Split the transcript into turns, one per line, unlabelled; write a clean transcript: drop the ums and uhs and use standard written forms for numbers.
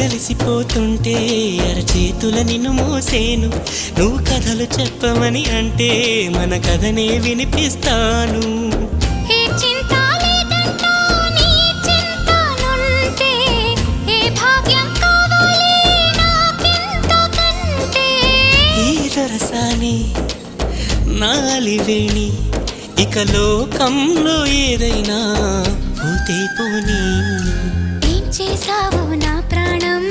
అలసిపోతుంటే అరచేతుల నిన్ను మోసేను. నువ్వు కథలు చెప్పమని అంటే మన కథనే వినిపిస్తాను.
ఏ చింత లేదంటా నీ చింతనుంటే, ఏ భాగ్యం కావాలి నాకింతకంటే.
ఈ దొరసాని నాలివేణి ఇక లోకంలో ఏదైనా పోతే పోనీ.
ఏం చేసావు నా ప్రాణం